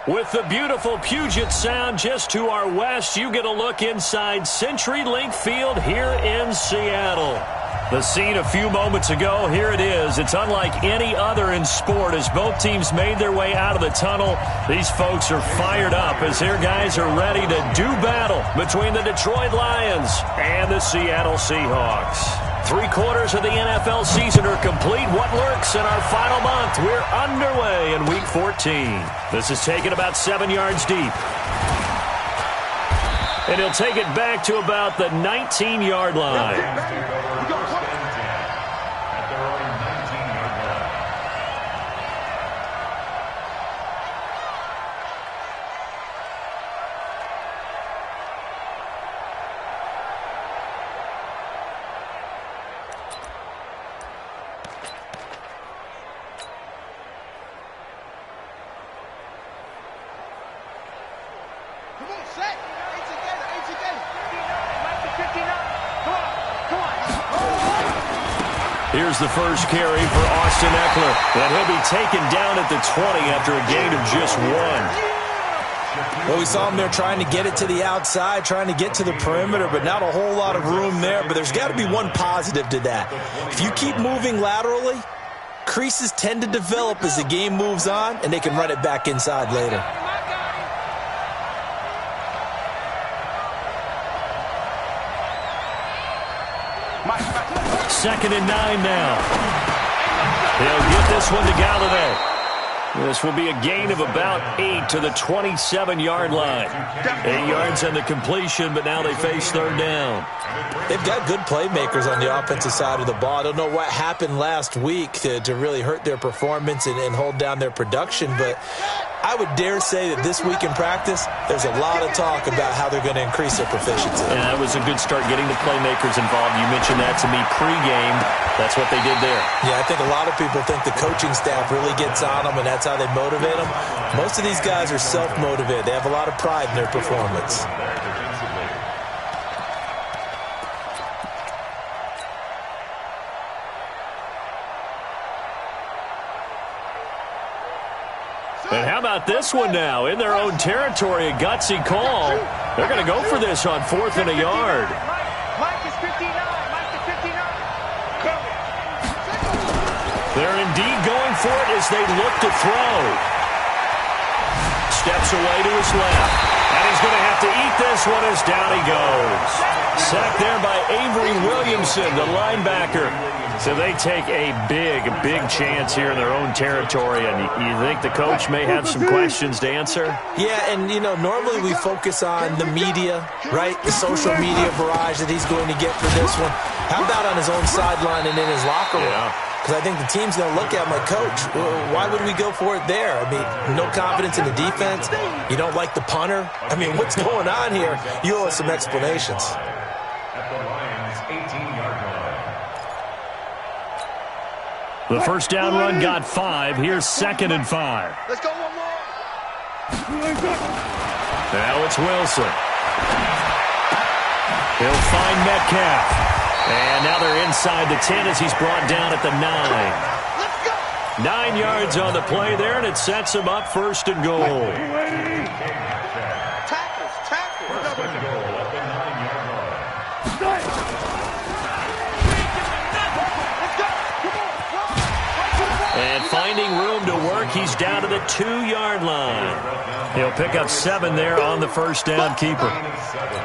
With the beautiful Puget Sound just to our west, you get a look inside CenturyLink Field here in Seattle. The scene a few moments ago, here it is. It's unlike any other in sport as both teams made their way out of the tunnel. These folks are fired up as their guys are ready to do battle between the Detroit Lions and the Seattle Seahawks. 3/4 of the NFL season are complete. What lurks in our final month? We're underway in Week 14. This is taken about 7 yards deep. And he'll take it back to about the 19-yard line. Here's the first carry for Austin Eckler. And he'll be taken down at the 20 after a gain of just 1. Well, we saw him there trying to get it to the outside, trying to get to the perimeter, but not a whole lot of room there. But there's got to be one positive to that. If you keep moving laterally, creases tend to develop as the game moves on, and they can run it back inside later. Second and 9 now. He'll get this one to Galladay. This will be a gain of about 8 to the 27-yard line. 8 yards on the completion, but now they face third down. They've got good playmakers on the offensive side of the ball. I don't know what happened last week to really hurt their performance and hold down their production, but I would dare say that this week in practice, there's a lot of talk about how they're going to increase their proficiency. And that was a good start getting the playmakers involved. You mentioned that to me pregame. That's what they did there. Yeah, I think a lot of people think the coaching staff really gets on them, and that's how they motivate them. Most of these guys are self-motivated. They have a lot of pride in their performance. And how about this one now? In their own territory, a gutsy call. They're going to go for this on 4th and a yard. They're indeed going for it as they look to throw. Steps away to his left. And he's going to have to eat this one as down he goes. Sacked there by Avery Williamson, the linebacker. So they take a big chance here in their own territory. And you think the coach may have some questions to answer? Yeah, and, you know, normally we focus on the media, right? The social media barrage that he's going to get for this one. How about on his own sideline and in his locker room? Yeah. Because I think the team's going to look at him like, Coach, why would we go for it there? I mean, no confidence in the defense. You don't like the punter. I mean, what's going on here? You owe us some explanations. The first down run got 5. Here's 2nd and 5. Let's go one more. Now it's Wilson. He'll find Metcalf. And now they're inside the 10 as he's brought down at the 9. 9 yards on the play there, and it sets him up 1st and goal. And finding room to work, he's down to the 2-yard line. He'll pick up 7 there on the first down keeper.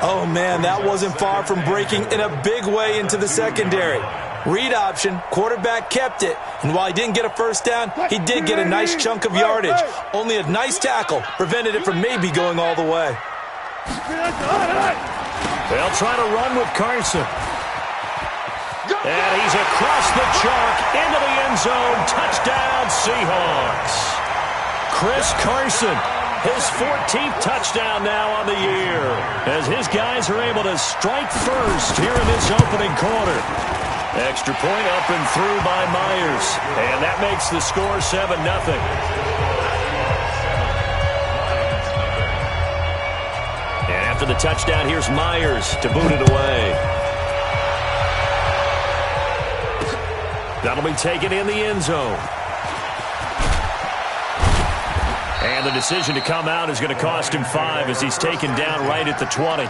Oh, man, that wasn't far from breaking in a big way into the secondary. Read option, quarterback kept it, and while he didn't get a first down, he did get a nice chunk of yardage. Only a nice tackle prevented it from maybe going all the way. They'll try to run with Carson. And he's across the chalk into the end zone. Touchdown, Seahawks. Chris Carson, his 14th touchdown now on the year, as his guys are able to strike first here in this opening quarter. Extra point up and through by Myers. And that makes the score 7-0. And after the touchdown, here's Myers to boot it away. That'll be taken in the end zone. And the decision to come out is going to cost him 5 as he's taken down right at the 20.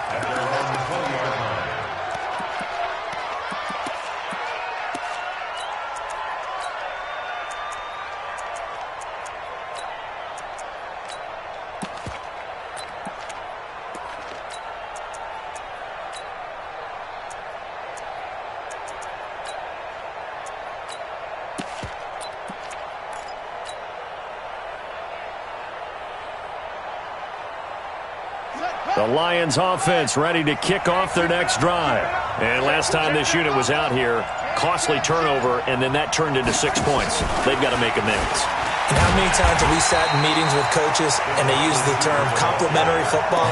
The Lions offense ready to kick off their next drive. And last time this unit was out here, costly turnover, and then that turned into 6 points. They've got to make amends. And how many times have we sat in meetings with coaches and they use the term complementary football?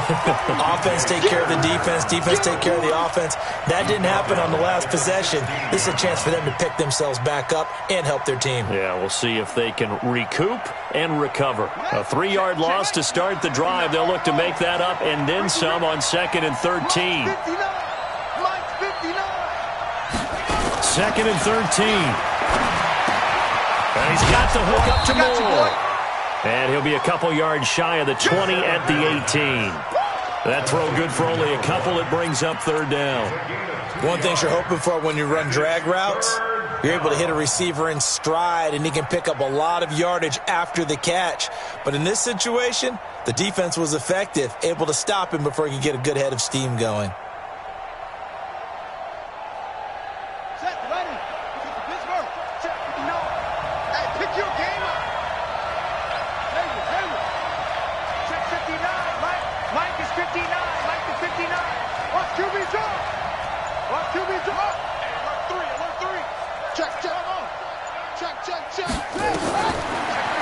Offense take care of the defense, defense take care of the offense. That didn't happen on the last possession. This is a chance for them to pick themselves back up and help their team. Yeah, we'll see if they can recoup and recover. A 3-yard loss to start the drive. They'll look to make that up and then some on 2nd and 13. 2nd and 13. And he's got the hook up to Moore. And he'll be a couple yards shy of the 20 at the 18. That throw good for only a couple. It brings up 3rd down. One thing you're hoping for when you run drag routes, you're able to hit a receiver in stride, and he can pick up a lot of yardage after the catch. But in this situation, the defense was effective, able to stop him before he could get a good head of steam going.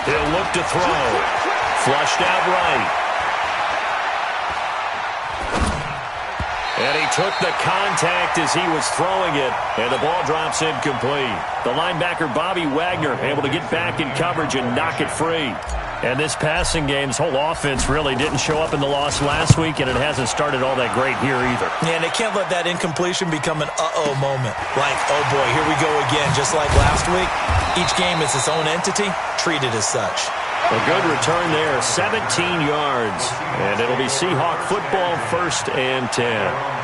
He'll look to throw. Flushed out right. And he took the contact as he was throwing it, and the ball drops incomplete. The linebacker, Bobby Wagner, able to get back in coverage and knock it free. And this passing game's whole offense really didn't show up in the loss last week, and it hasn't started all that great here either. Yeah, and they can't let that incompletion become an uh-oh moment. Like, oh boy, here we go again, just like last week. Each game is its own entity, treated as such. A good return there, 17 yards. And it'll be Seahawk football, 1st and 10.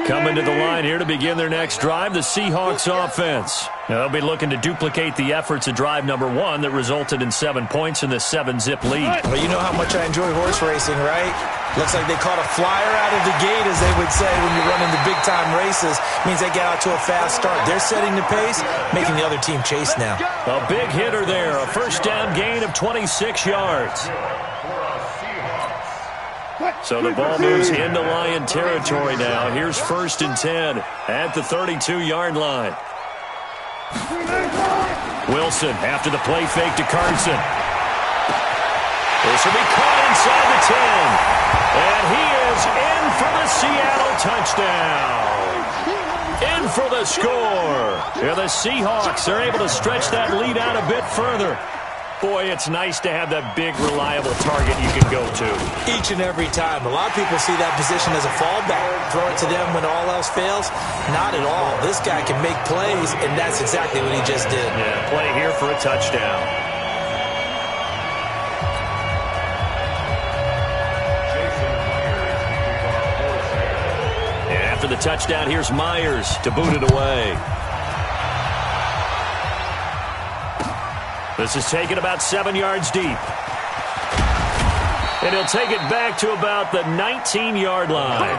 Coming to the line here to begin their next drive, the Seahawks offense. Now, they'll be looking to duplicate the efforts of drive number 1 that resulted in 7 points in the 7-zip lead. Well, you know how much I enjoy horse racing, right? Looks like they caught a flyer out of the gate, as they would say when you're running the big-time races. Means they get out to a fast start. They're setting the pace, making the other team chase now. A big hitter there, a 1st down gain of 26 yards. So the ball moves into Lion territory now. Here's 1st and 10 at the 32-yard line. Wilson after the play fake to Carson. This will be caught inside the 10. And he is in for the Seattle touchdown. In for the score. Yeah, the Seahawks are able to stretch that lead out a bit further. Boy, it's nice to have that big, reliable target you can go to. Each and every time. A lot of people see that position as a fallback. Throw it to them when all else fails. Not at all. This guy can make plays, and that's exactly what he just did. Yeah, play here for a touchdown. And after the touchdown, here's Myers to boot it away. This is taken about 7 yards deep. And he'll take it back to about the 19-yard line.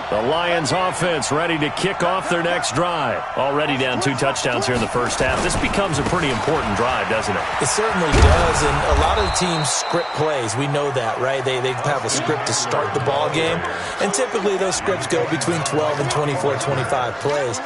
The Lions offense ready to kick off their next drive. Already down 2 touchdowns here in the first half. This becomes a pretty important drive, doesn't it? It certainly does, and a lot of teams script plays. We know that, right? They have a script to start the ball game, and typically those scripts go between 12 and 24, 25 plays.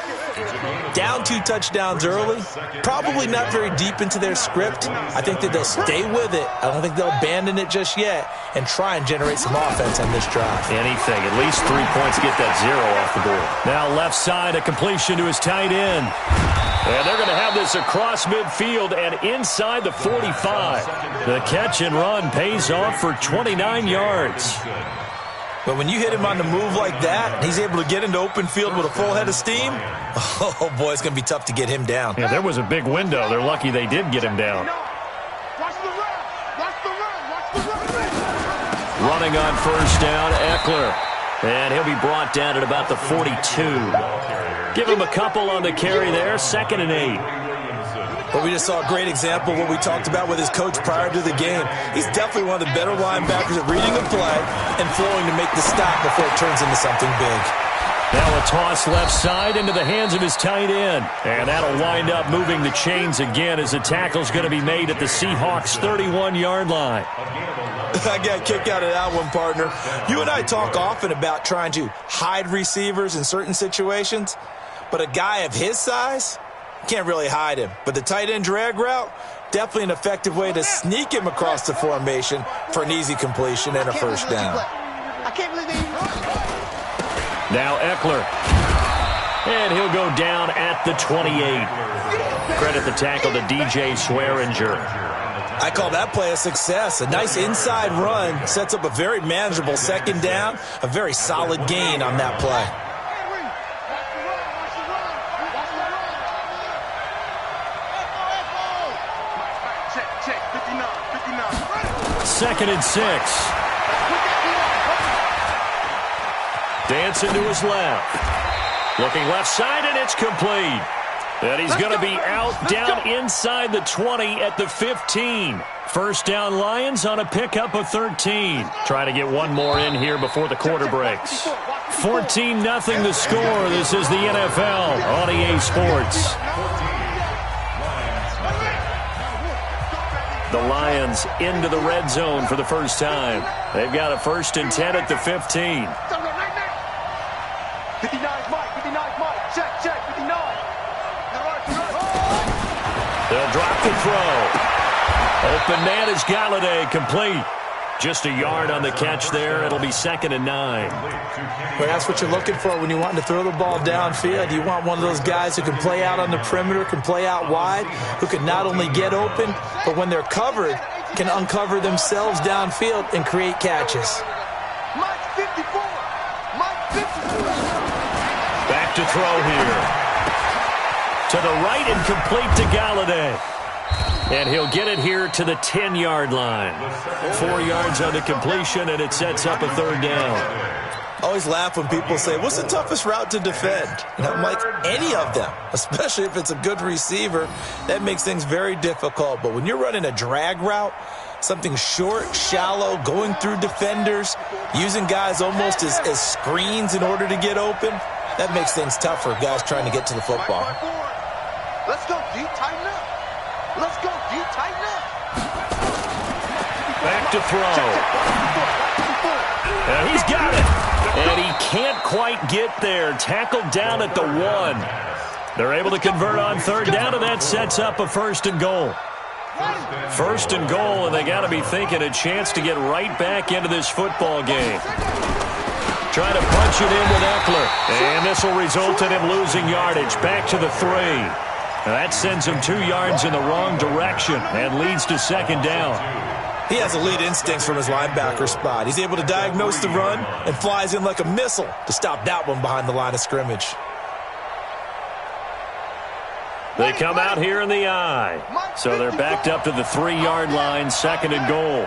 Down 2 touchdowns early, probably not very deep into their script. I think that they'll stay with it. I don't think they'll abandon it just yet and try and generate some offense on this drive. Anything, at least 3 points, get that 0 off the board. Now left side, a completion to his tight end. And they're going to have this across midfield and inside the 45. The catch and run pays off for 29 yards. But when you hit him on the move like that, and he's able to get into open field with a full head of steam, oh, boy, it's going to be tough to get him down. Yeah, there was a big window. They're lucky they did get him down. Running on first down, Eckler. And he'll be brought down at about the 42. Give him a couple on the carry there, 2nd and 8. But we just saw a great example of what we talked about with his coach prior to the game. He's definitely one of the better linebackers at reading a play and flowing to make the stop before it turns into something big. Now a toss left side into the hands of his tight end. And that'll wind up moving the chains again as the tackle's going to be made at the Seahawks' 31-yard line. I got a kick out of that one, partner. You and I talk often about trying to hide receivers in certain situations, but a guy of his size can't really hide him. But the tight end drag route, definitely an effective way to sneak him across the formation for an easy completion and a first down. Now Eckler. And he'll go down at the 28. Credit the tackle to DJ Swearinger. I call that play a success. A nice inside run sets up a very manageable 2nd down, a very solid gain on that play. Second and 6. Dancing to his left. Looking left side, and it's complete. And he's going to be out down inside the 20 at the 15. First down Lions on a pickup of 13. Trying to get one more in here before the quarter breaks. 14-0 the score. This is the NFL on EA Sports. The Lions into the red zone for the first time. They've got a 1st and 10 at the 15. 59 Mike. Check, 59. They'll drop the throw. Open man is Galladay, complete. Just a yard on the catch there. It'll be 2nd and 9. Well, that's what you're looking for when you want to throw the ball downfield. You want one of those guys who can play out on the perimeter, can play out wide, who can not only get open, but when they're covered, can uncover themselves downfield and create catches. Mike 54. Mike 54. Back to throw here. To the right and complete to Galladay. And he'll get it here to the 10-yard line. 4 yards on the completion, and it sets up a 3rd down. Always laugh when people say, what's the toughest route to defend? And I'm like, any of them, especially if it's a good receiver. That makes things very difficult. But when you're running a drag route, something short, shallow, going through defenders, using guys almost as screens in order to get open, that makes things tough for guys trying to get to the football. Let's go deep, tighten up. Let's go deep, tighten up. Back to throw. And he's got it. And he can't quite get there. Tackled down at the 1. They're able to convert on 3rd down, and that sets up a 1st and goal. 1st and goal, and they got to be thinking a chance to get right back into this football game. Trying to punch it in with Eckler. And this will result in him losing yardage. Back to the 3. Now that sends him 2 yards in the wrong direction and leads to 2nd down. He has elite instincts from his linebacker spot. He's able to diagnose the run and flies in like a missile to stop that one behind the line of scrimmage. They come out here in the eye. So they're backed up to the 3-yard line, 2nd and goal.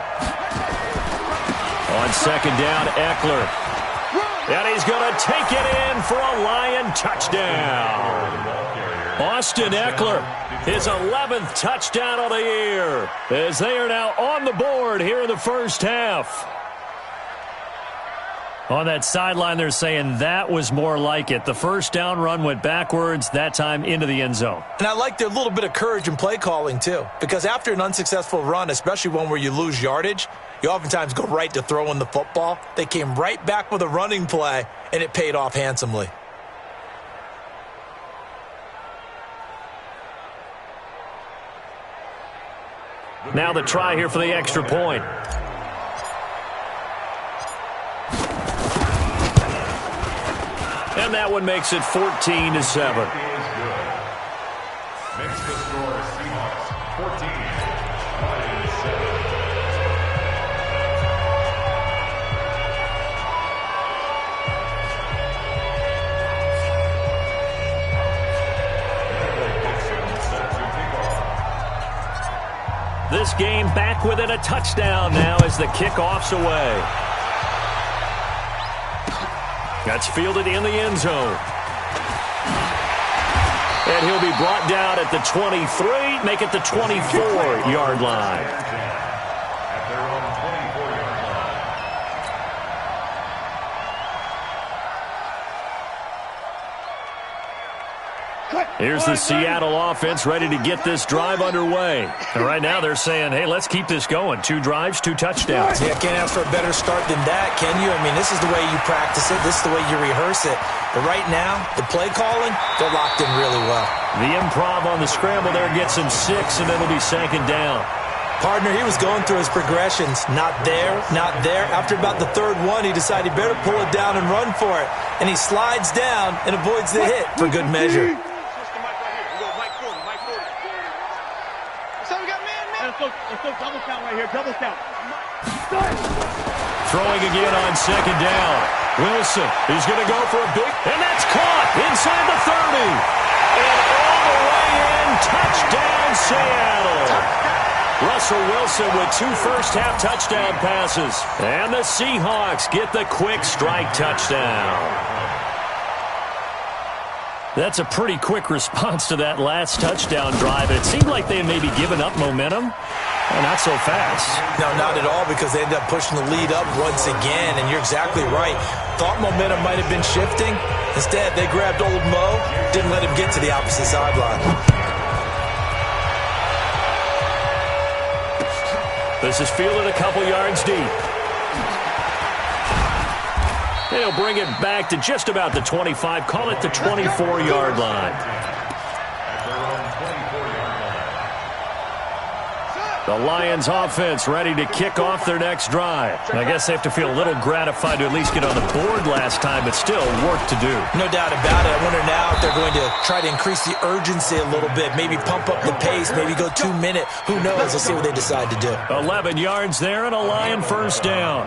On 2nd down, Eckler. And he's going to take it in for a Lion touchdown. Austin Eckler, his 11th touchdown of the year, as they are now on the board here in the first half. On that sideline, they're saying that was more like it. The first down run went backwards, that time into the end zone. And I like their little bit of courage in play calling, too, because after an unsuccessful run, especially one where you lose yardage, you oftentimes go right to throwing the football. They came right back with a running play, and it paid off handsomely. Now the try here for the extra point. And that one makes it 14-7. Makes the score Seahawks 14, Lions 7. this game back within a touchdown now as the kickoff's away. That's fielded in the end zone. And he'll be brought down at the 23, make it the 24-yard line. At their own 24-yard line. Here's the Seattle offense ready to get this drive underway. And right now they're saying, hey, let's keep this going. 2 drives, 2 touchdowns. Yeah, can't ask for a better start than that, can you? I mean, this is the way you practice it. This is the way you rehearse it. But right now, the play calling, they're locked in really well. The improv on the scramble there gets him 6, and it'll be 2nd down. Partner, he was going through his progressions. Not there, not there. After about the 3rd one, he decided he better pull it down and run for it. And he slides down and avoids the hit for good measure. Let's go double count right here, double count. Throwing again on 2nd down. Wilson is going to go for a big, and that's caught inside the 30. And all the way in, touchdown Seattle. Russell Wilson with 2 first-half touchdown passes. And the Seahawks get the quick strike touchdown. That's a pretty quick response to that last touchdown drive. It seemed like they had maybe given up momentum. Oh, not so fast. No, not at all, because they ended up pushing the lead up once again, and you're exactly right. Thought momentum might have been shifting. Instead, they grabbed old Mo, didn't let him get to the opposite sideline. This is fielded a couple yards deep. They'll bring it back to just about the 25. Call it the 24-yard line. The Lions offense ready to kick off their next drive. I guess they have to feel a little gratified to at least get on the board last time, but still work to do. No doubt about it. I wonder now if they're going to try to increase the urgency a little bit, maybe pump up the pace, maybe go 2-minute. Who knows? Let's see what they decide to do. 11 yards there and a Lion first down.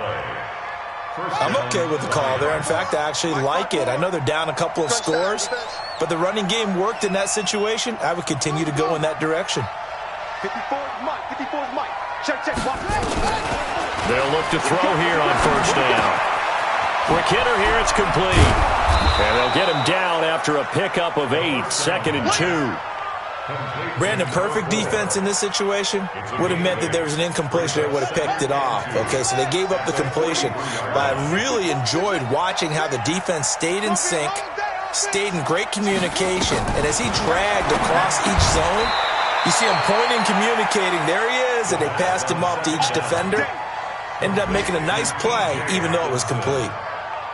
I'm okay with the call there. In fact, I actually like it. I know they're down a couple of scores, but the running game worked in that situation. I would continue to go in that direction. 54 is Mike. 54 is Mike. Check. Watch. They'll look to throw here on first down. Quick hitter here. It's complete. And they'll get him down after a pickup of 8. 2nd and 2. Brandon, perfect defense in this situation would have meant that there was an incompletion that would have picked it off. Okay, so they gave up the completion. But I really enjoyed watching how the defense stayed in sync, stayed in great communication, and as he dragged across each zone, you see him pointing, communicating. There he is, and they passed him off to each defender. Ended up making a nice play, even though it was complete.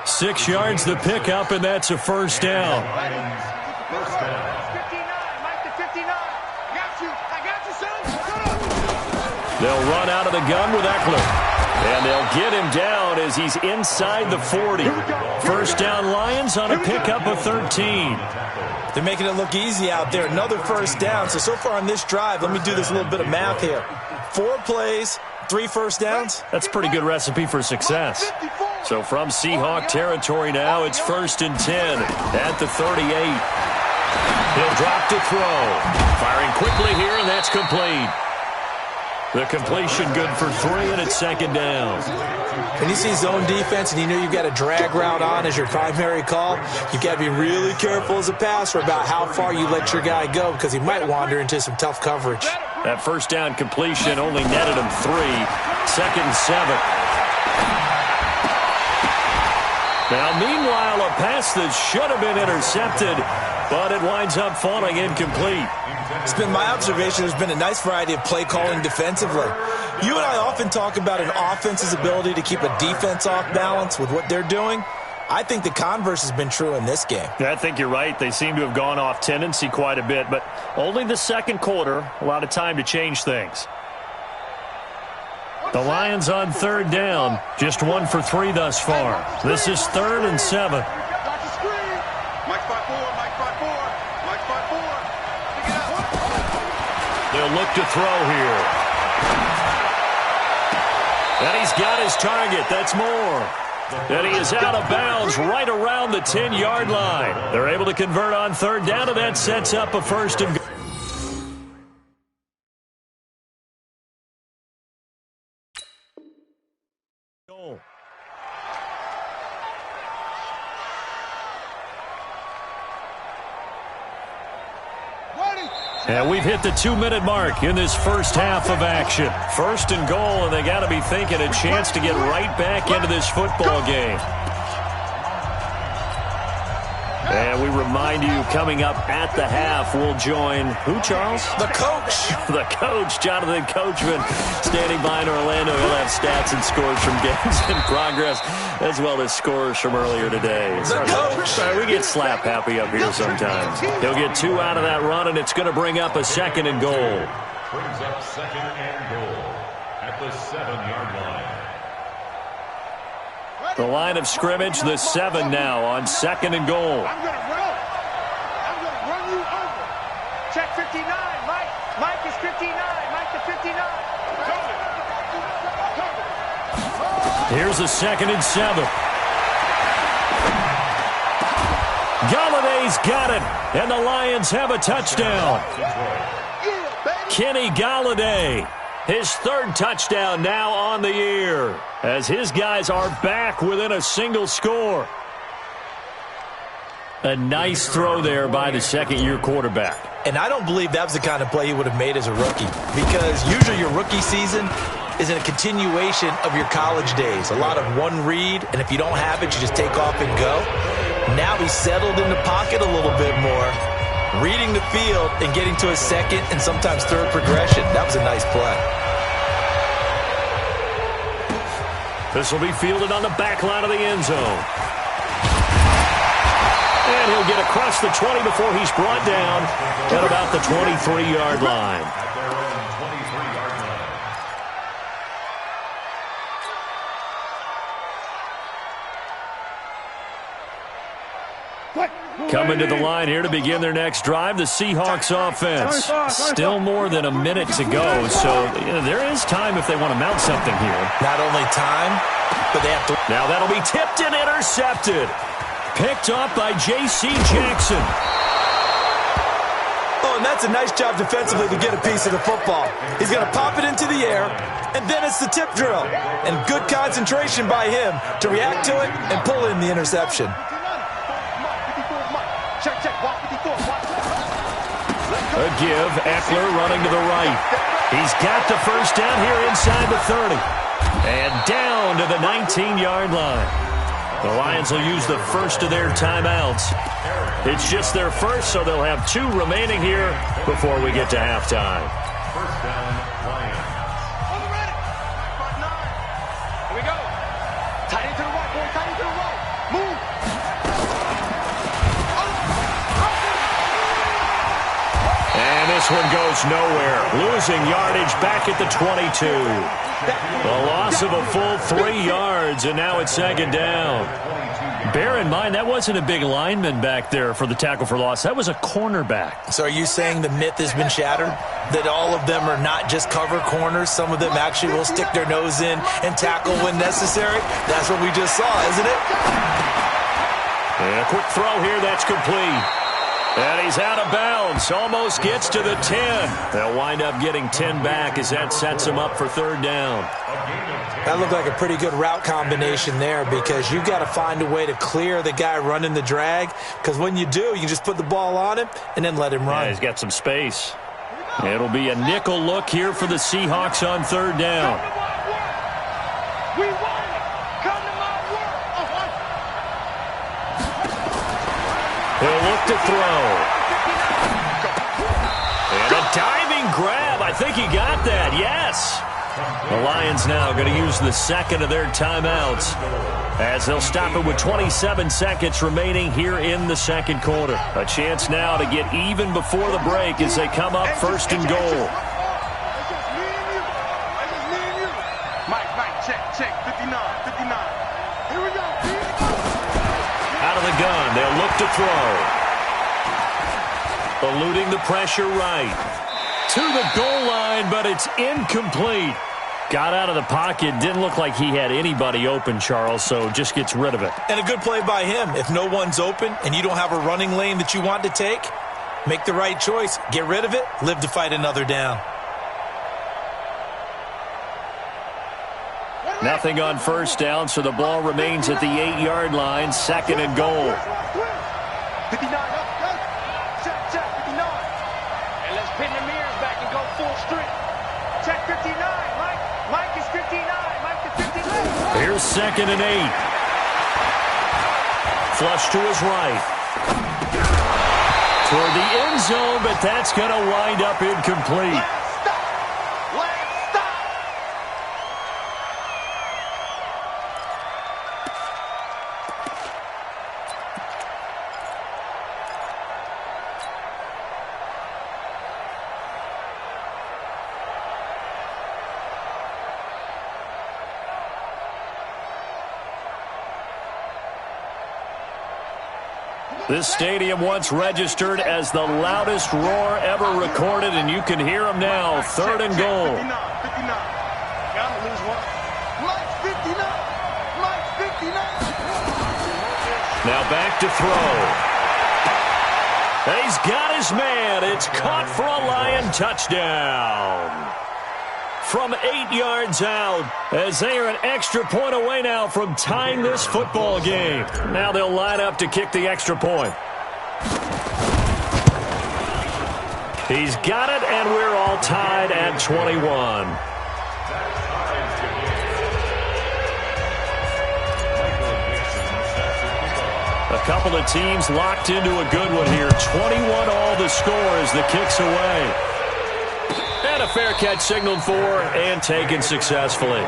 6 yards the pickup, and that's a first down. They'll run out of the gun with Eckler. And they'll get him down as he's inside the 40. First down Lions on a pickup of 13. They're making it look easy out there. Another first down. So far on this drive, let me do this little bit of math here. 4 plays, 3 first downs. That's a pretty good recipe for success. So from Seahawk territory now, it's 1st and 10 at the 38. He'll drop to throw. Firing quickly here, and that's complete. The completion good for 3, and it's 2nd down. When you see zone defense and you know you've got a drag route on as your primary call, you've got to be really careful as a passer about how far you let your guy go because he might wander into some tough coverage. That first down completion only netted him 3. 2nd and 7. Now, meanwhile, a pass that should have been intercepted, but it winds up falling incomplete. It's been my observation there's been a nice variety of play calling defensively. You and I often talk about an offense's ability to keep a defense off balance with what they're doing. I think the converse has been true in this game. I think you're right. They seem to have gone off tendency quite a bit, but only the second quarter, a lot of time to change things. The Lions on 3rd down, just 1 for 3 thus far. This is 3rd and 7. Mike 5-4, Mike 5-4, Mike 5-4. They'll look to throw here. And he's got his target. That's more. And he is out of bounds right around the 10-yard line. They're able to convert on 3rd down, and that sets up a 1st and goal. Goal. And we've hit the 2-minute mark in this first half of action. First and goal, and they got to be thinking a chance to get right back into this football game. And we remind you, coming up at the half, we'll join who, Charles? The coach. The coach, Jonathan Coachman, standing by in Orlando. He'll have stats and scores from games in progress, as well as scores from earlier today. The coach. We get slap happy up here sometimes. He'll get 2 out of that run, and it's going to bring up a second and goal. Brings up second and goal at the 7-yard line. The line of scrimmage, the 7 now on second and goal. I'm going to run. I'm going to run you over. Check 59. Mike is 59. Mike to 59. Here's a second and 7. Galladay's got it, and the Lions have a touchdown. Kenny Galladay, his 3rd touchdown now on the year, as his guys are back within a single score. A nice throw there by the second-year quarterback. And I don't believe that was the kind of play he would have made as a rookie, because usually your rookie season is in a continuation of your college days. A lot of one read, and if you don't have it, you just take off and go. Now he's settled in the pocket a little bit more, reading the field and getting to his second and sometimes third progression. That was a nice play. This will be fielded on the back line of the end zone. And he'll get across the 20 before he's brought down at about the 23-yard line. At their own 23-yard line. Coming to the line here to begin their next drive, the Seahawks offense. Still more than a minute to go, so there is time if they want to mount something here. Not only time, but they have to. Now that'll be tipped and intercepted. Picked off by J.C. Jackson. Oh, and that's a nice job defensively to get a piece of the football. He's going to pop it into the air, and then it's the tip drill. And good concentration by him to react to it and pull in the interception. A give, Eckler running to the right. He's got the first down here inside the 30. And down to the 19-yard line. The Lions will use the first of their timeouts. It's just their first, so they'll have 2 remaining here before we get to halftime. First down, Lions. Here we go. Tight end to the right, boy. Tight end to the right. Move. And this one goes nowhere. Losing yardage back at the 22. A loss of a full 3 yards, and now it's second down. Bear in mind, that wasn't a big lineman back there for the tackle for loss. That was a cornerback. So are you saying the myth has been shattered? That all of them are not just cover corners? Some of them actually will stick their nose in and tackle when necessary? That's what we just saw, isn't it? And a quick throw here, that's complete. And he's out of bounds, almost gets to the 10. They'll wind up getting 10 back as that sets him up for third down. That looked like a pretty good route combination there, because you've got to find a way to clear the guy running the drag, because when you do, you can just put the ball on him and then let him run. Yeah, he's got some space. It'll be a nickel look here for the Seahawks on third down. We won it. Come to my work. He'll look to throw. And a diving grab. I think he got that. Yes. The Lions now going to use the second of their timeouts as they'll stop it with 27 seconds remaining here in the second quarter. A chance now to get even before the break as they come up first and goal. Mike, check. 59. Here we go. Out of the gun, they'll look to throw. Eluding the pressure right. To the goal line, but it's incomplete. Got out of the pocket. Didn't look like he had anybody open, Charles, so just gets rid of it. And a good play by him. If no one's open and you don't have a running lane that you want to take, make the right choice. Get rid of it. Live to fight another down. Nothing on first down, so the ball remains at the 8-yard line. 2nd and goal. 59. Check 59. And let's pin the mirrors back and go full strength. Check 59. Mike is 59. Mike to 59. Here's 2nd and 8. Flush to his right. Toward the end zone, but that's going to wind up incomplete. Let's stop. This stadium once registered as the loudest roar ever recorded, and you can hear them now. 3rd and goal. 59. Gotta lose one. Mike's 59. Mike's 59. Now back to throw. He's got his man. It's caught for a Lion touchdown. From 8 yards out, as they are an extra point away now from tying this football game. Now they'll line up to kick the extra point. He's got it, and we're all tied at 21. A couple of teams locked into a good one here. 21 all the score as the kick's away. And a fair catch signaled for and taken successfully.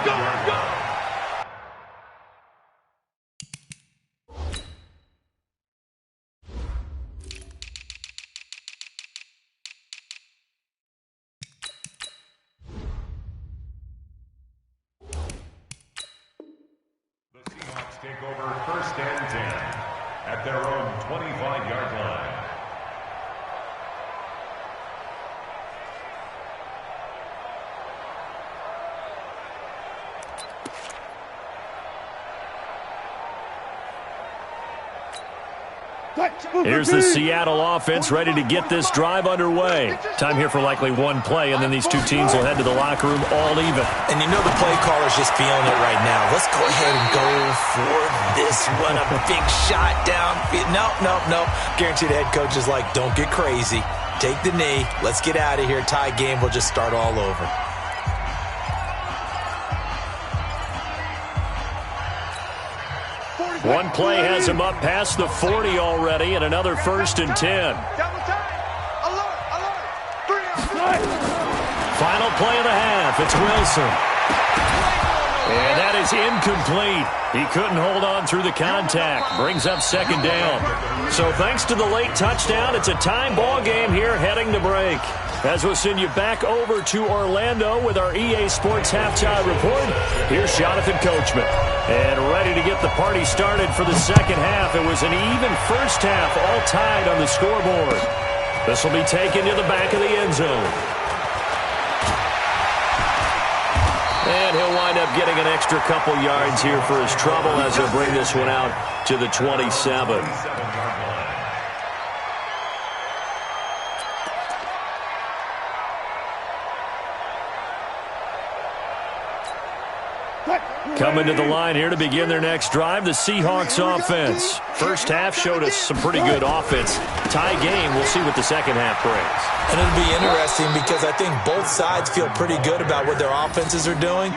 The Seahawks take over 1st and 10 at their own 25-yard line. Here's the Seattle offense ready to get this drive underway. Time here for likely one play, and then these two teams will head to the locker room all even. And you know the play caller's just feeling it right now. Let's go ahead and go for this one. A big shot downfield. Nope. Guarantee the head coach is like, don't get crazy. Take the knee. Let's get out of here. Tie game. We'll just start all over. One play has him up past the 40 already, and another 1st and 10. Double time. Alert. 3 out. Final play of the half. It's Wilson. And that is incomplete. He couldn't hold on through the contact. Brings up 2nd down. So thanks to the late touchdown, it's a time ball game here heading to break. As we'll send you back over to Orlando with our EA Sports Halftime Report, here's Jonathan Coachman. And ready to get the party started for the second half. It was an even first half, all tied on the scoreboard. This will be taken to the back of the end zone. And he'll wind up getting an extra couple yards here for his trouble as he'll bring this one out to the 27. Coming to the line here to begin their next drive, the Seahawks offense. First half showed us some pretty good offense. Tie game, we'll see what the second half brings. And it'll be interesting because I think both sides feel pretty good about what their offenses are doing.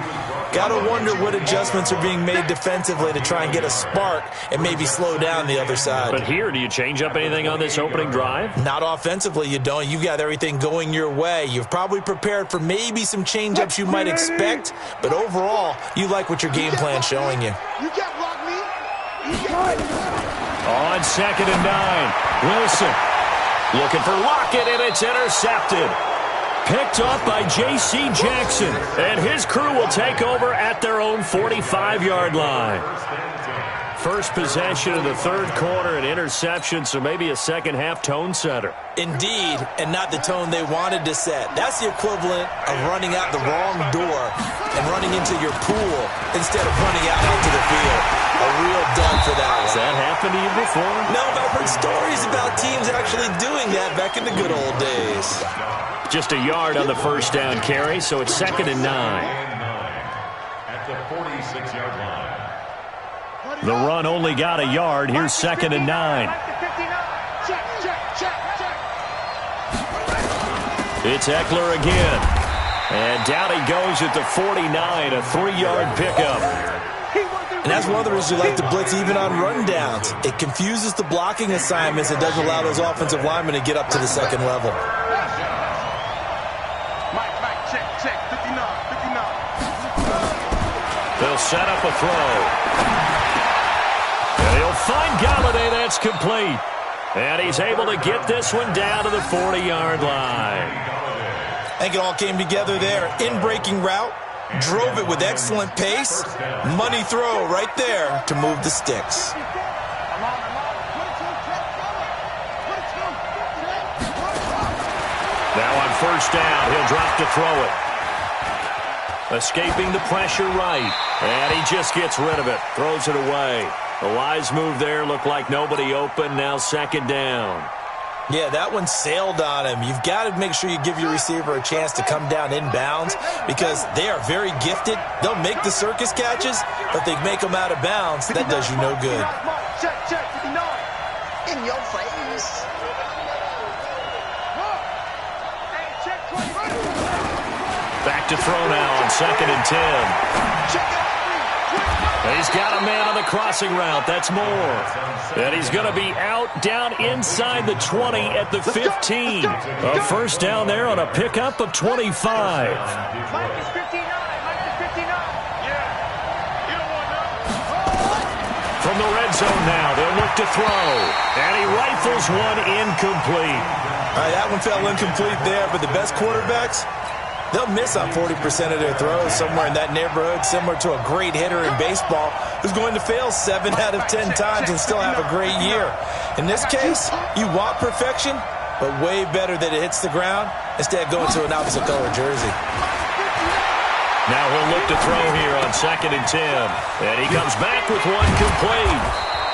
Got to wonder what adjustments are being made defensively to try and get a spark and maybe slow down the other side. But here, do you change up anything on this opening drive? Not offensively, you don't. You got everything going your way. You've probably prepared for maybe some change-ups you might expect, but overall, you like what your game plan's showing you. You can't block me. On 2nd and 9, Wilson looking for Lockett, and it's intercepted. Picked up by J.C. Jackson, and his crew will take over at their own 45-yard line. First possession of the third quarter, an interception, so maybe a second-half tone setter. Indeed, and not the tone they wanted to set. That's the equivalent of running out the wrong door and running into your pool instead of running out onto the field. A real dud for that one. Has that happened to you before? No, but I've heard stories about teams actually doing that back in the good old days. Just a yard on the first down carry, so it's 2nd and 9. the 46-yard line. The run only got a yard. Here's 2nd and 9. It's Eckler again. And down he goes at the 49, a 3-yard pickup. And that's one of the reasons you like to blitz even on rundowns. It confuses the blocking assignments. It doesn't allow those offensive linemen to get up to the second level. Check, 59. They'll set up a throw. And he'll find Galladay. That's complete. And he's able to get this one down to the 40-yard line. I think it all came together there. In-breaking route. Drove it with excellent pace. Money throw right there to move the sticks. Now on 1st down, he'll drop to throw it. Escaping the pressure right. And he just gets rid of it. Throws it away. The wise move there. Looked like nobody open. Now 2nd down. Yeah, that one sailed on him. You've got to make sure you give your receiver a chance to come down inbounds because they are very gifted. They'll make the circus catches, but they make them out of bounds. That does you no good. Check, 59. In your face. Back to throw now on 2nd and 10. He's got a man on the crossing route. That's Moore. And he's going to be out down inside the 20 at the 15. A 1st down there on a pickup of 25. Mike is 59. From the red zone now, they'll look to throw. And he rifles one incomplete. All right, that one fell incomplete there, but the best quarterbacks, they'll miss on 40% of their throws somewhere in that neighborhood, similar to a great hitter in baseball who's going to fail 7 out of 10 times and still have a great year. In this case, you want perfection, but way better that it hits the ground instead of going to an opposite color jersey. Now he'll look to throw here on 2nd and 10. And he comes back with one complete.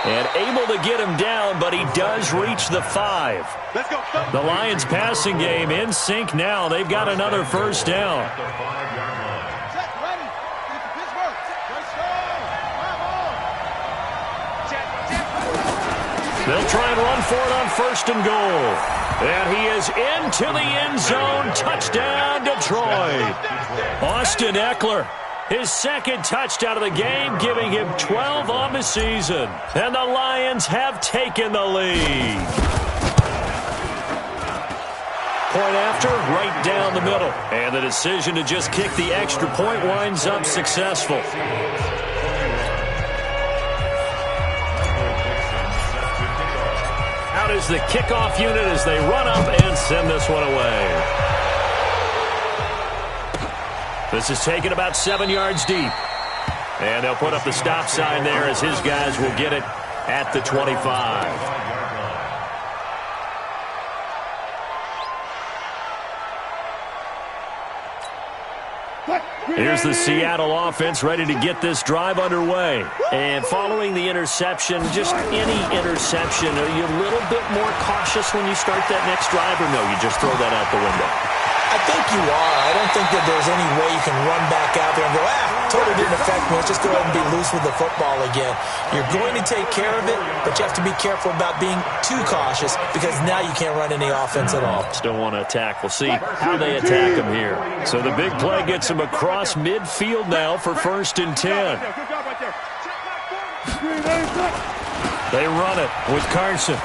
And able to get him down, but he does reach the 5. The Lions passing game in sync now. They've got another 1st down. They'll try and run for it on 1st and goal. And he is into the end zone. Touchdown, Detroit. Austin Eckler. His 2nd touchdown of the game, giving him 12 on the season. And the Lions have taken the lead. Point after, right down the middle. And the decision to just kick the extra point winds up successful. Out is the kickoff unit as they run up and send this one away. This is taken about 7 yards deep. And they'll put up the stop sign there as his guys will get it at the 25. Here's the Seattle offense ready to get this drive underway. And following the interception, just any interception, are you a little bit more cautious when you start that next drive, or no, you just throw that out the window? I think you are. I don't think that there's any way you can run back out there and go, totally didn't affect me. Let's just go ahead and be loose with the football again. You're going to take care of it, but you have to be careful about being too cautious because now you can't run any offense at all. Still want to attack. We'll see how they attack him here. So the big play gets him across midfield now for 1st and 10. They run it with Carson.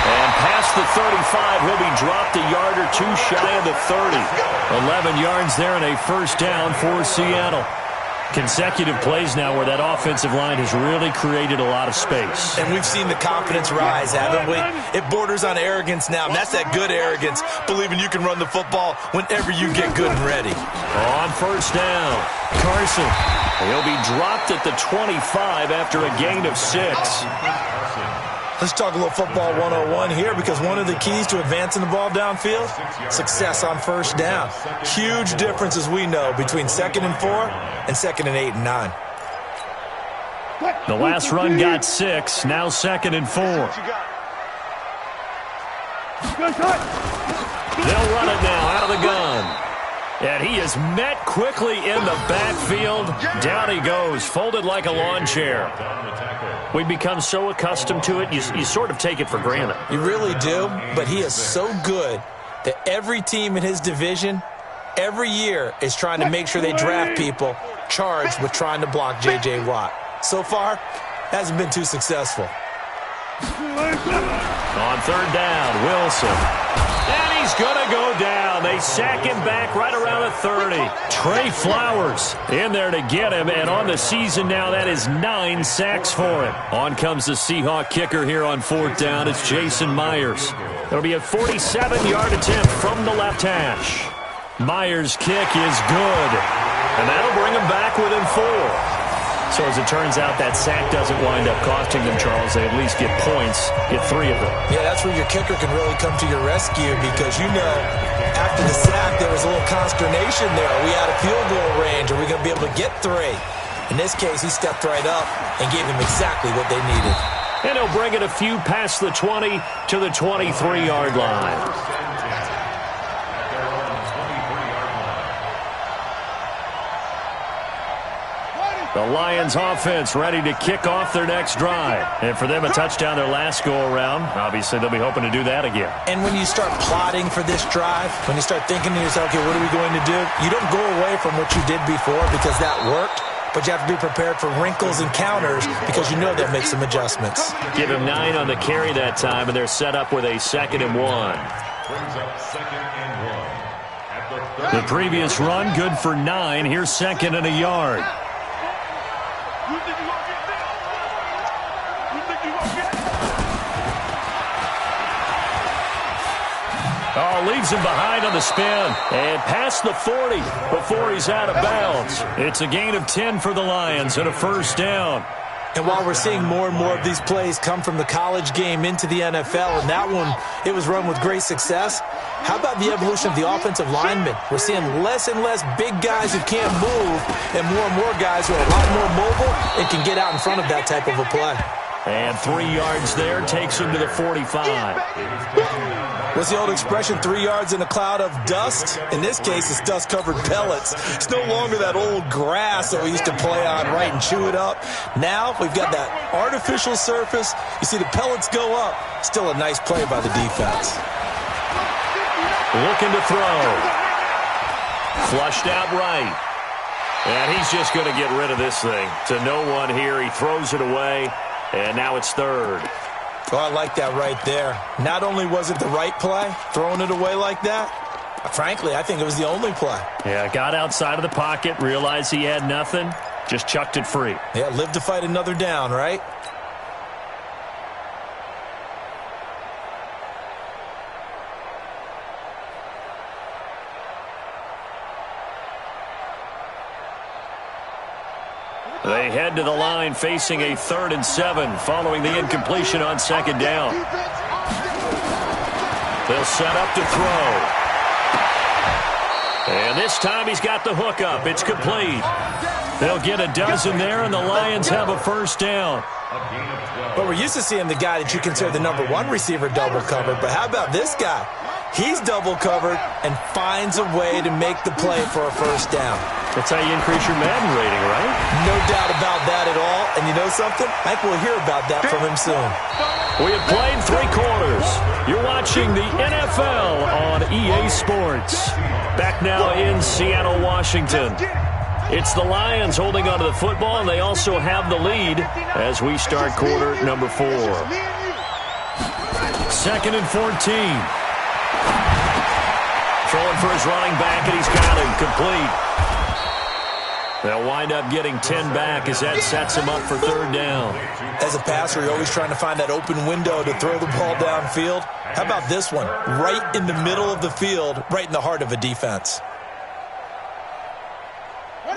And past the 35, he'll be dropped a yard or two shy of the 30. 11 yards there and a 1st down for Seattle. Consecutive plays now where that offensive line has really created a lot of space. And we've seen the confidence rise, haven't we? It borders on arrogance now, and that's that good arrogance, believing you can run the football whenever you get good and ready. On 1st down, Carson. He'll be dropped at the 25 after a gain of 6. Let's talk a little football 101 here because one of the keys to advancing the ball downfield, success on 1st down. Huge difference, as we know, between 2nd and 4 and 2nd and 8 and 9. The last run got 6, now 2nd and 4. They'll run it now out of the gun. And he is met quickly in the backfield. Down he goes, folded like a lawn chair. We've become so accustomed to it, you sort of take it for granted. You really do, but he is so good that every team in his division, every year, is trying to make sure they draft people charged with trying to block J.J. Watt. So far, hasn't been too successful. On third down, Wilson. And he's going to go down. They sack him back right around the 30. Trey Flowers in there to get him. And on the season now, that is 9 sacks for him. On comes the Seahawk kicker here on fourth down. It's Jason Myers. It'll be a 47-yard attempt from the left hash. Myers' kick is good. And that'll bring him back within 4. So as it turns out, that sack doesn't wind up costing them, Charles. They at least get points, get 3 of them. Yeah, that's where your kicker can really come to your rescue because, you know, after the sack, there was a little consternation there. Are we out of field goal range? Are we going to be able to get 3? In this case, he stepped right up and gave them exactly what they needed. And he'll bring it a few past the 20 to the 23-yard line. The Lions offense ready to kick off their next drive. And for them, a touchdown their last go-around. Obviously, they'll be hoping to do that again. And when you start plotting for this drive, when you start thinking to yourself, okay, what are we going to do? You don't go away from what you did before because that worked, but you have to be prepared for wrinkles and counters because you know they'll make some adjustments. Give him 9 on the carry that time, and they're set up with a 2nd and 1. Brings up 2nd and 1. The previous run, good for 9. Here's 2nd and a yard. Oh, leaves him behind on the spin. And past the 40 before he's out of bounds. It's a gain of 10 for the Lions and a first down. And while we're seeing more and more of these plays come from the college game into the NFL, and that one, it was run with great success, how about the evolution of the offensive linemen? We're seeing less and less big guys who can't move and more guys who are a lot more mobile and can get out in front of that type of a play. And 3 yards there takes him to the 45. What's the old expression, 3 yards in a cloud of dust? In this case, it's dust-covered pellets. It's no longer that old grass that we used to play on, right, and chew it up. Now we've got that artificial surface. You see the pellets go up. Still a nice play by the defense. Looking to throw. Flushed out right. And he's just going to get rid of this thing. To no one here. He throws it away. And now it's 3rd. Oh, I like that right there. Not only was it the right play, throwing it away like that, frankly, I think it was the only play. Yeah, got outside of the pocket, realized he had nothing, just chucked it free. Yeah, live to fight another down, right? They head to the line facing a 3rd and 7 following the incompletion on 2nd down. They'll set up to throw. And this time he's got the hook up. It's complete. They'll get a dozen there, and the Lions have a first down. But we're used to seeing the guy that you consider the number 1 receiver double covered. But how about this guy? He's double covered and finds a way to make the play for a first down. That's how you increase your Madden rating, right? No doubt about that at all. And you know something? I think we'll hear about that from him soon. We have played 3 quarters. You're watching the NFL on EA Sports. Back now in Seattle, Washington. It's the Lions holding onto the football, and they also have the lead as we start quarter number 4. 2nd and 14. Throwing for his running back, and he's got him complete. They'll wind up getting 10 back as that sets him up for 3rd down. As a passer, you're always trying to find that open window to throw the ball downfield. How about this one? Right in the middle of the field, right in the heart of a defense.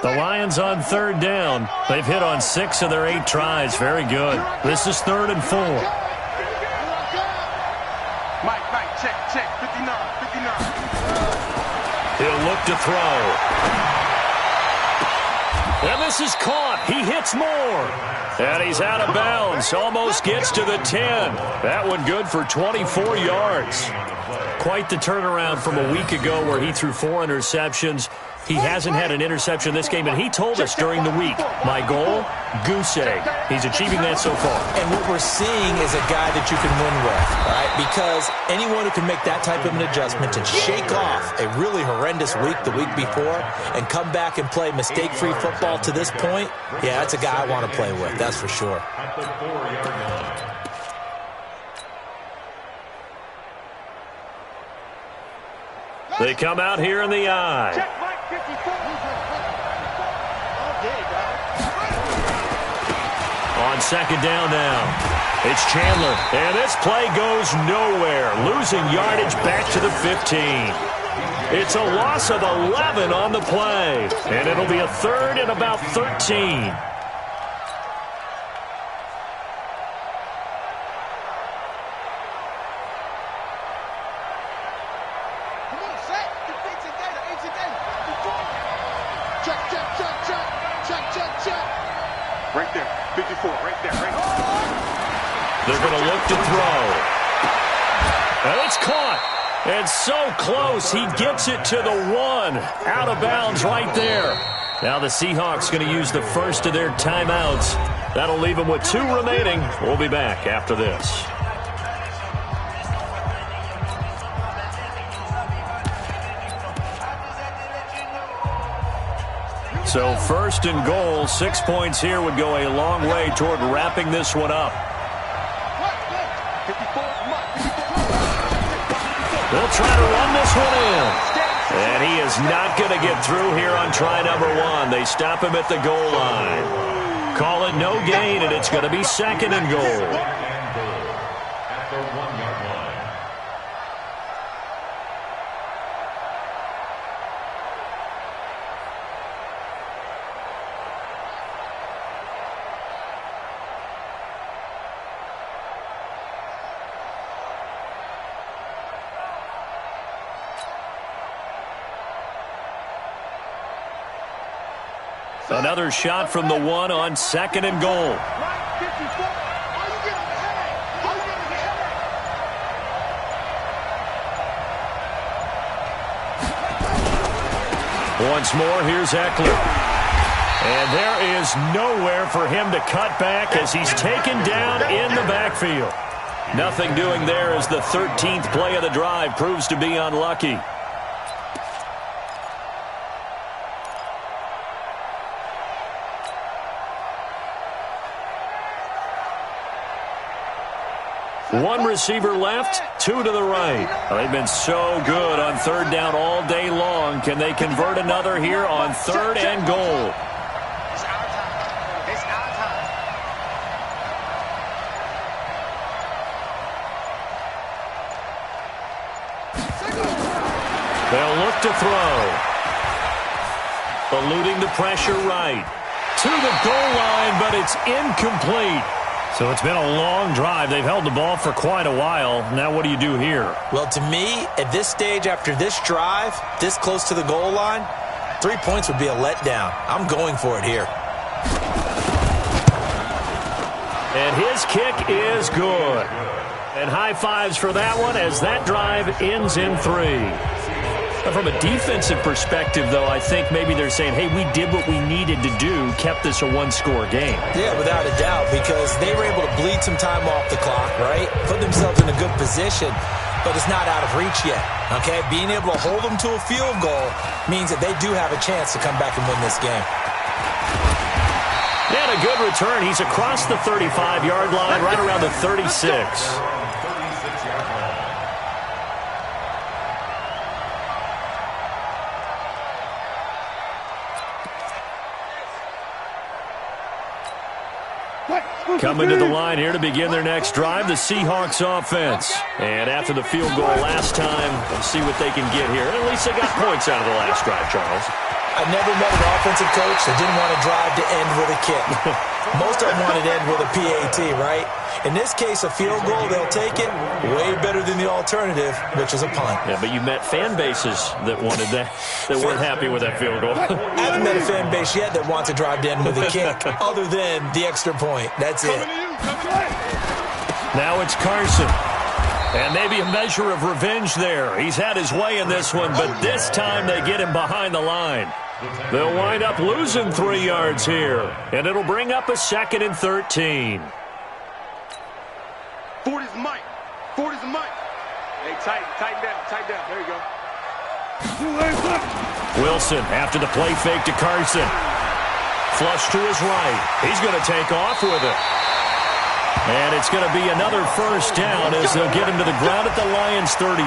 The Lions on 3rd down. They've hit on 6 of their 8 tries. Very good. This is 3rd and 4. Mike, check, 59. He'll look to throw. And this is caught. He hits more. And he's out of bounds. Almost gets to the 10. That one good for 24 yards. Quite the turnaround from a week ago where he threw 4 interceptions. He hasn't had an interception this game, and he told us during the week, my goal, goose egg. He's achieving that so far. And what we're seeing is a guy that you can win with, right? Because anyone who can make that type of an adjustment and shake off a really horrendous week the week before and come back and play mistake-free football to this point, yeah, that's a guy I want to play with, that's for sure. At the 4-yard line. They come out here in the eye. Check Mike 54. On second down now, it's Chandler. And this play goes nowhere. Losing yardage back to the 15. It's a loss of 11 on the play. And it'll be a 3rd and about 13. Right there, 54, right there, right there. They're going to look to throw. And it's caught. And so close, he gets it to the 1. Out of bounds right there. Now the Seahawks going to use the first of their timeouts. That'll leave them with 2 remaining. We'll be back after this. So 1st and goal, 6 points here would go a long way toward wrapping this one up. They'll try to run this one in. And he is not going to get through here on try number 1. They stop him at the goal line. Call it no gain, and it's going to be 2nd and goal. At the 1-yard line. Another shot from the 1 on 2nd and goal. Once more, here's Eckler. And there is nowhere for him to cut back as he's taken down in the backfield. Nothing doing there as the 13th play of the drive proves to be unlucky. One receiver left, 2 to the right. They've been so good on 3rd down all day long. Can they convert another here on 3rd and goal? It's our time. It's our time. They'll look to throw. Eluding the pressure right. To the goal line, but it's incomplete. So it's been a long drive. They've held the ball for quite a while. Now what do you do here? Well, to me, at this stage after this drive, this close to the goal line, 3 points would be a letdown. I'm going for it here. And his kick is good. And high fives for that one as that drive ends in 3. From a defensive perspective, though, I think maybe they're saying, hey, we did what we needed to do, kept this a 1-score game. Yeah, without a doubt, because they were able to bleed some time off the clock, right? Put themselves in a good position, but it's not out of reach yet, okay? Being able to hold them to a field goal means that they do have a chance to come back and win this game. And a good return. He's across the 35-yard line, right around the 36. Coming to the line here to begin their next drive, the Seahawks offense. And after the field goal last time, let's see what they can get here. At least they got points out of the last drive, Charles. I never met an offensive coach that didn't want to drive to end with a kick. Most of them wanted to end with a PAT, right? In this case, a field goal, they'll take it. Way better than the alternative, which is a punt. Yeah, but you met fan bases that wanted that, that weren't happy with that field goal. I haven't met a fan base yet that wants to drive to end with a kick, other than the extra point. That's it. Now it's Carson. And maybe a measure of revenge there. He's had his way in this one, but this time they get him behind the line. They'll wind up losing 3 yards here, and it'll bring up a 2nd and 13. 40's Mike. 40's Mike. Hey, tighten down. There you go. Wilson after the play fake to Carson. Flush to his right. He's going to take off with it. And it's going to be another first down as they'll get him to the ground at the Lions' 33.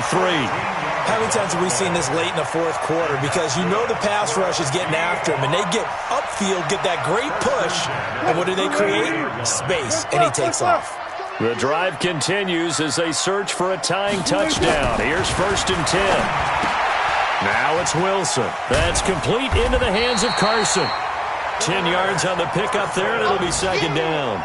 How many times have we seen this late in the fourth quarter? Because you know the pass rush is getting after him, and they get upfield, get that great push, and what do they create? Space, and he takes off. The drive continues as they search for a tying touchdown. Here's 1st and 10. Now it's Wilson. That's complete into the hands of Carson. 10 yards on the pickup there, and it'll be 2nd down.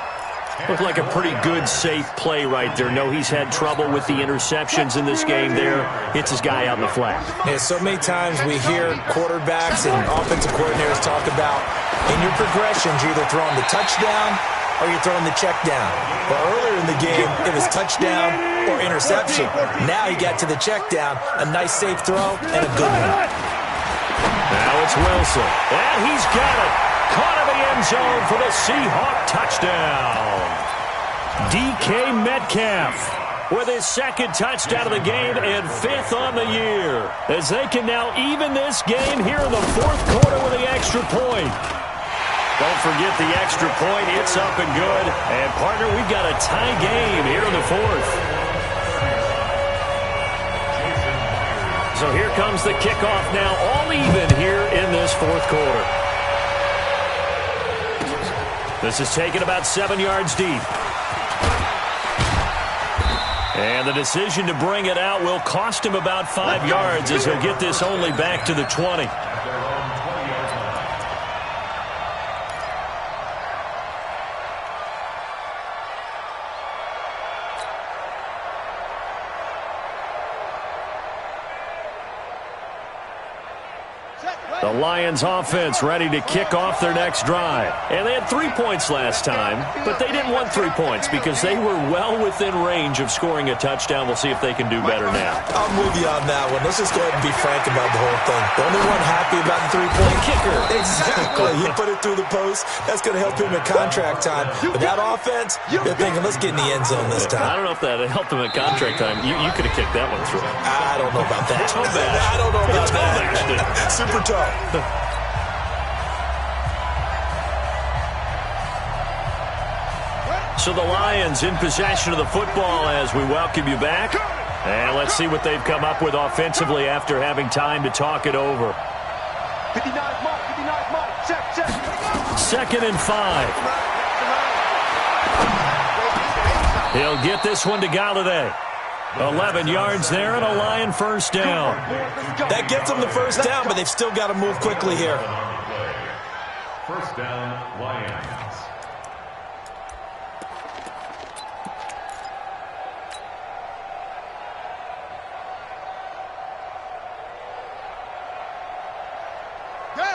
Looked like a pretty good, safe play right there. No, he's had trouble with the interceptions in this game there. Hits his guy out in the flat. Yeah, so many times we hear quarterbacks and offensive coordinators talk about in your progressions, you're either throwing the touchdown or you're throwing the check down. But earlier in the game, it was touchdown or interception. Now he got to the check down, a nice safe throw, and a good one. Now it's Wilson. And he's got it. Caught in the end zone for the Seahawk touchdown. DK Metcalf with his 2nd touchdown of the game and 5th on the year. As they can now even this game here in the 4th quarter with the extra point. Don't forget the extra point. It's up and good. And, partner, we've got a tie game here in the 4th. So here comes the kickoff now, all even here in this 4th quarter. This is taken about 7 yards deep. And the decision to bring it out will cost him about 5 yards as he'll get this only back to the 20. The Lions offense ready to kick off their next drive. And they had 3 points last time, but they didn't want 3 points because they were well within range of scoring a touchdown. We'll see if they can do better now. I'm with you on that one. Let's just go ahead and be frank about the whole thing. The only one happy about the 3-point kicker. Exactly. He put it through the post. That's going to help him in contract time. But that offense, they're thinking, let's get in the end zone this time. I don't know if that helped him at contract time. You could have kicked that one through. I don't know about that. I don't know about that. Super tough. So the Lions in possession of the football as we welcome you back. And let's see what they've come up with offensively after having time to talk it over. 59 mark, 59 mark. Check. 2nd and 5. He'll get this one to Galladay. 11 yards there and a Lion first down. That gets them the first down, but they've still got to move quickly here. First down, Lions.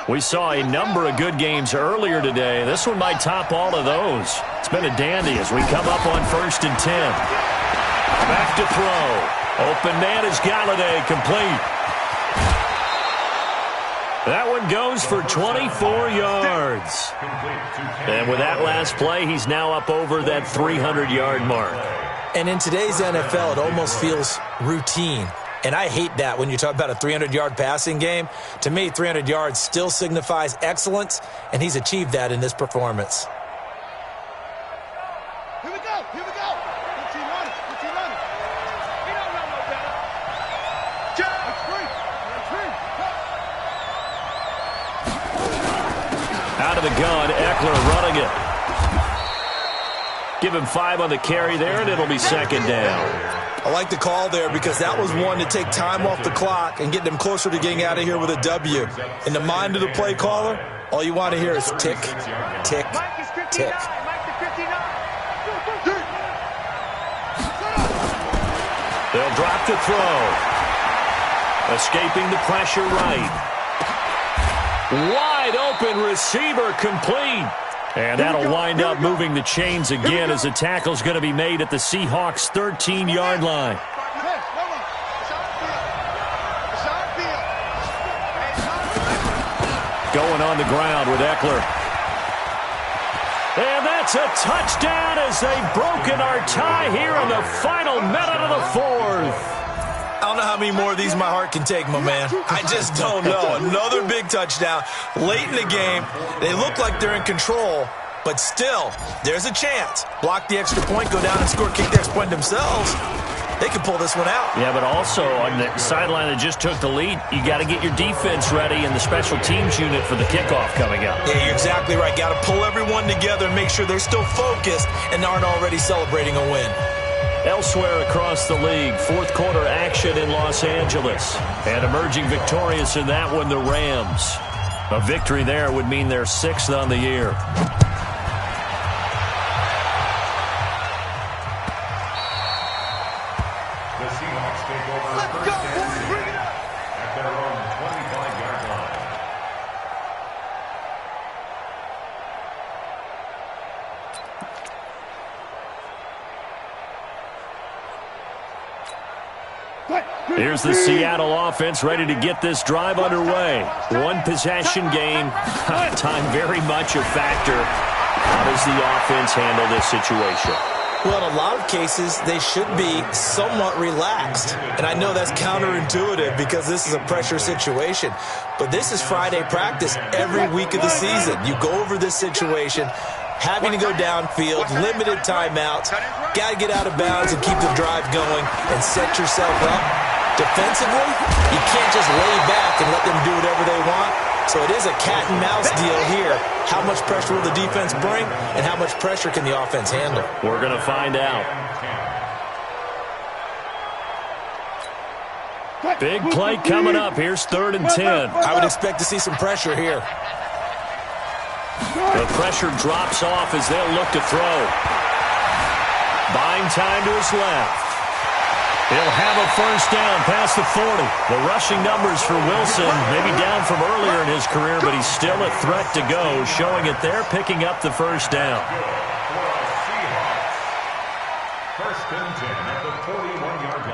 We saw a number of good games earlier today. This one might top all of those. It's been a dandy as we come up on 1st and 10. Back to throw. Open man is Galladay, complete. That one goes for 24 yards. And with that last play, he's now up over that 300-yard mark. And in today's NFL, it almost feels routine. And I hate that when you talk about a 300-yard passing game. To me, 300 yards still signifies excellence, and he's achieved that in this performance. Here we go. 15 running. He don't know no better. Check. Out of the gun, Eckler running it. Give him 5 on the carry there, and it'll be 2nd down. I like the call there because that was one to take time off the clock and get them closer to getting out of here with a W. In the mind of the play caller, all you want to hear is tick, tick, tick. They'll drop to throw. Escaping the pressure right. Wide open receiver complete. And that'll wind up moving the chains again as the tackle's going to be made at the Seahawks' 13-yard line. going on the ground with Eckler. And that's a touchdown as they've broken our tie here in the final minute of the fourth. I don't know how many more of these my heart can take, my man. I just don't know. Another big touchdown late in the game. They look like they're in control, but still, there's a chance. Block the extra point, go down and score, kick the extra point themselves. They can pull this one out. Yeah, but also on the sideline that just took the lead, you got to get your defense ready and the special teams unit for the kickoff coming up. Yeah, you're exactly right. Got to pull everyone together and make sure they're still focused and aren't already celebrating a win. Elsewhere across the league, fourth quarter action in Los Angeles. And emerging victorious in that one, the Rams. A victory there would mean they're 6th on the year. The Seahawks take over first and 10 at their own 25-yard line. Here's the Seattle offense ready to get this drive underway. One possession game. Time very much a factor. How does the offense handle this situation? Well, in a lot of cases, they should be somewhat relaxed. And I know that's counterintuitive because this is a pressure situation. But this is Friday practice every week of the season. You go over this situation, having to go downfield, limited timeouts, got to get out of bounds and keep the drive going and set yourself up. Defensively, you can't just lay back and let them do whatever they want. So it is a cat and mouse deal here. How much pressure will the defense bring and how much pressure can the offense handle? We're going to find out. Big play coming up. Here's 3rd and 10. I would expect to see some pressure here. The pressure drops off as they'll look to throw. Buying time to his left. He'll have a first down past the 40. The rushing numbers for Wilson, maybe down from earlier in his career, but he's still a threat to go, showing it there, picking up the first down. First and 10 at the 41-yard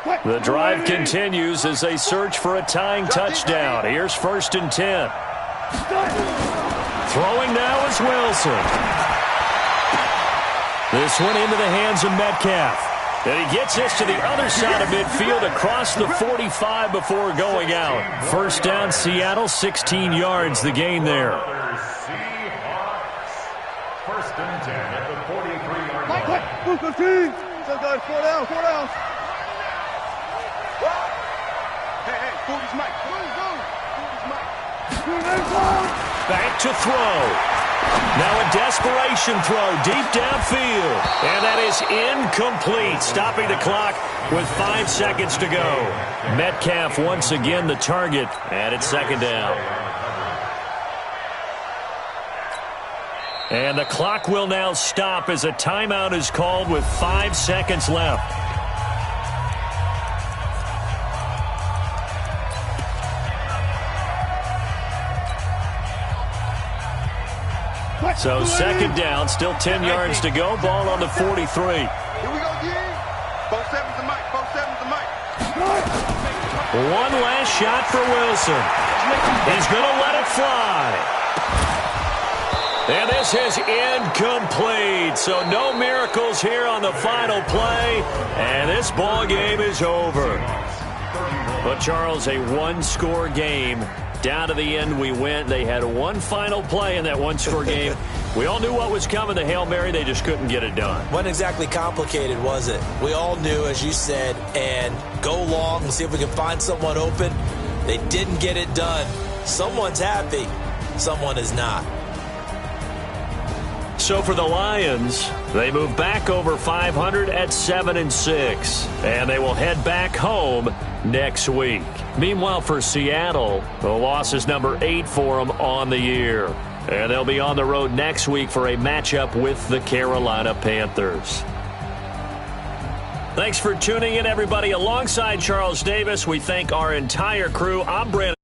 line. The drive continues as they search for a tying touchdown. Here's 1st and 10. Throwing now is Wilson. This one into the hands of Metcalf. And he gets this to the other side of midfield across the 45 before going out. First down, Seattle, 16 yards, the gain there. Seahawks. First and 10 at the 43-yard line. 15. So go 4 down, 4 down. Hey, Cody's Mike. Cody's Mike. Back to throw. Now a desperation throw deep downfield. And that is incomplete, stopping the clock with 5 seconds to go. Metcalf once again the target, and it's 2nd down. And the clock will now stop as a timeout is called with 5 seconds left. So 2nd down, still 10 yards to go. Ball on the 43. Here we go, again. 4-7's the mic. 4-7's the mic. One last shot for Wilson. He's going to let it fly. And this is incomplete. So no miracles here on the final play. And this ball game is over. But, Charles, a one-score game. Down to the end we went. They had one final play in that one-score game. We all knew what was coming, the Hail Mary. They just couldn't get it done. Wasn't exactly complicated, was it? We all knew, as you said, and go long and see if we can find someone open. They didn't get it done. Someone's happy. Someone is not. So for the Lions, they move back over 500 at 7-6. And they will head back home next week. Meanwhile, for Seattle, the loss is number 8 for them on the year. And they'll be on the road next week for a matchup with the Carolina Panthers. Thanks for tuning in, everybody. Alongside Charles Davis, we thank our entire crew. I'm Brandon.